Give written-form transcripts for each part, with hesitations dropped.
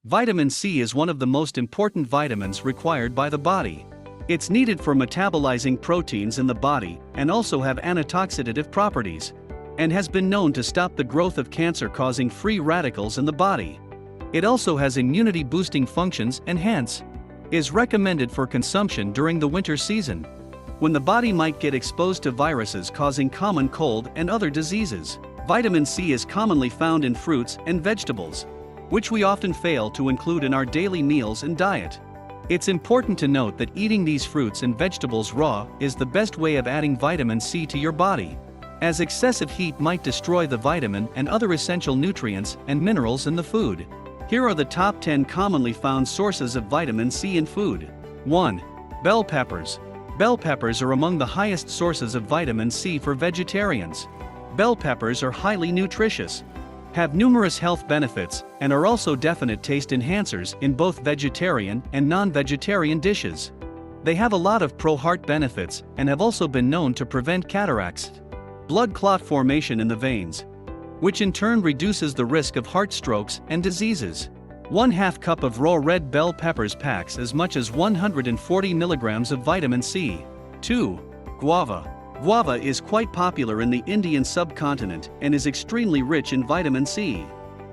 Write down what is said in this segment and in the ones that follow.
Vitamin C is one of the most important vitamins required by the body. It's needed for metabolizing proteins in the body and also have antioxidative properties, and has been known to stop the growth of cancer-causing free radicals in the body. It also has immunity-boosting functions and hence is recommended for consumption during the winter season, when the body might get exposed to viruses causing common cold and other diseases. Vitamin C is commonly found in fruits and vegetables, which we often fail to include in our daily meals and diet. It's important to note that eating these fruits and vegetables raw is the best way of adding vitamin C to your body, as excessive heat might destroy the vitamin and other essential nutrients and minerals in the food. Here are the top 10 commonly found sources of vitamin C in food. 1. Bell peppers. Bell peppers are among the highest sources of vitamin C for vegetarians. Bell peppers are highly nutritious, have numerous health benefits, and are also definite taste enhancers in both vegetarian and non-vegetarian dishes. They have a lot of pro-heart benefits and have also been known to prevent cataracts, blood clot formation in the veins, which in turn reduces the risk of heart strokes and diseases. 1/2 cup of raw red bell peppers packs as much as 140 milligrams of vitamin C. 2. Guava. Guava is quite popular in the Indian subcontinent and is extremely rich in vitamin C,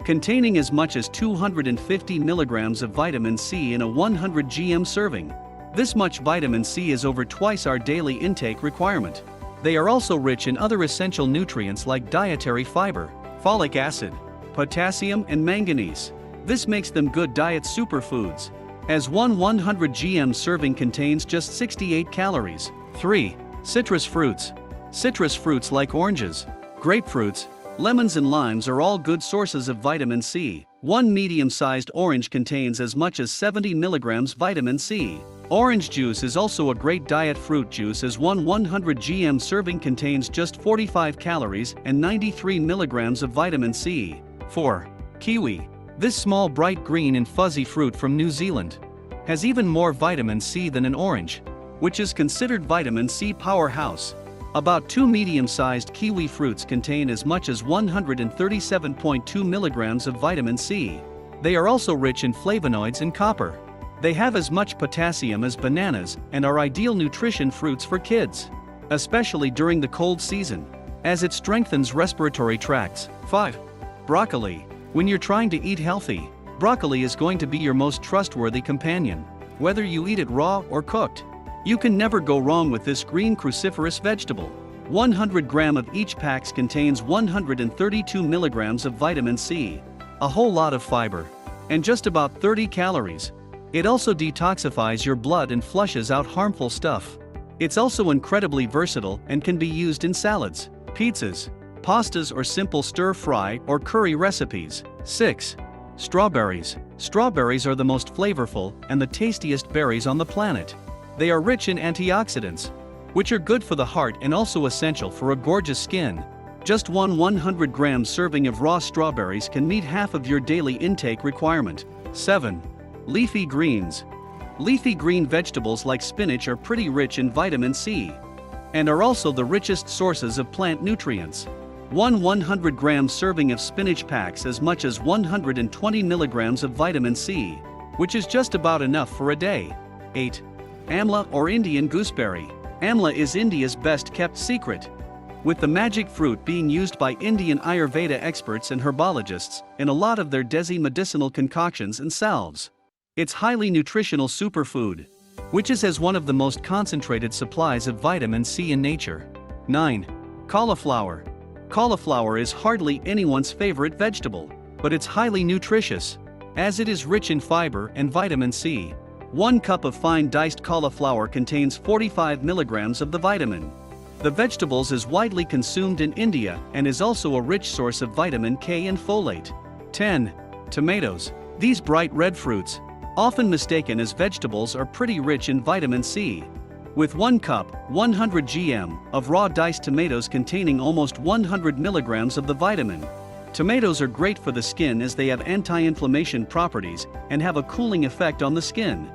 containing as much as 250 milligrams of vitamin C in a 100 gm serving. This much vitamin C is over twice our daily intake requirement. They are also rich in other essential nutrients like dietary fiber, folic acid, potassium and manganese. This makes them good diet superfoods, as one 100 gm serving contains just 68 calories. 3. Citrus fruits. Citrus fruits like oranges, grapefruits, lemons and limes are all good sources of vitamin C. One medium-sized orange contains as much as 70 milligrams vitamin C. Orange juice is also a great diet fruit juice as one 100 gm serving contains just 45 calories and 93 milligrams of vitamin C. 4. Kiwi. This small bright green and fuzzy fruit from New Zealand has even more vitamin C than an orange, which is considered vitamin C powerhouse. About 2 medium-sized kiwi fruits contain as much as 137.2 milligrams of vitamin C. They are also rich in flavonoids and copper. They have as much potassium as bananas and are ideal nutrition fruits for kids, especially during the cold season, as it strengthens respiratory tracts. 5. Broccoli. When you're trying to eat healthy, broccoli is going to be your most trustworthy companion, whether you eat it raw or cooked. You can never go wrong with this green cruciferous vegetable. 100 gram of each pack contains 132 milligrams of vitamin C, a whole lot of fiber, and just about 30 calories. It also detoxifies your blood and flushes out harmful stuff. It's also incredibly versatile and can be used in salads, pizzas, pastas or simple stir-fry or curry recipes. 6. Strawberries. Strawberries are the most flavorful and the tastiest berries on the planet. They are rich in antioxidants, which are good for the heart and also essential for a gorgeous skin. Just one 100 gram serving of raw strawberries can meet half of your daily intake requirement. 7. Leafy greens. Leafy green vegetables like spinach are pretty rich in vitamin C, and are also the richest sources of plant nutrients. One 100 gram serving of spinach packs as much as 120 milligrams of vitamin C, which is just about enough for a day. 8. Aamla or Indian gooseberry. Aamla is India's best kept secret, with the magic fruit being used by Indian Ayurveda experts and herbologists in a lot of their desi medicinal concoctions and salves. It's highly nutritional superfood, which has one of the most concentrated supplies of vitamin C in nature. 9. Cauliflower. Cauliflower is hardly anyone's favorite vegetable, but it's highly nutritious, as it is rich in fiber and vitamin C. 1 cup of fine diced cauliflower contains 45 milligrams of the vitamin. The vegetables is widely consumed in India and is also a rich source of vitamin K and folate. 10. Tomatoes. These bright red fruits, often mistaken as vegetables, are pretty rich in vitamin C, with 1 cup, 100 gm, of raw diced tomatoes containing almost 100 milligrams of the vitamin. Tomatoes are great for the skin as they have anti-inflammation properties and have a cooling effect on the skin.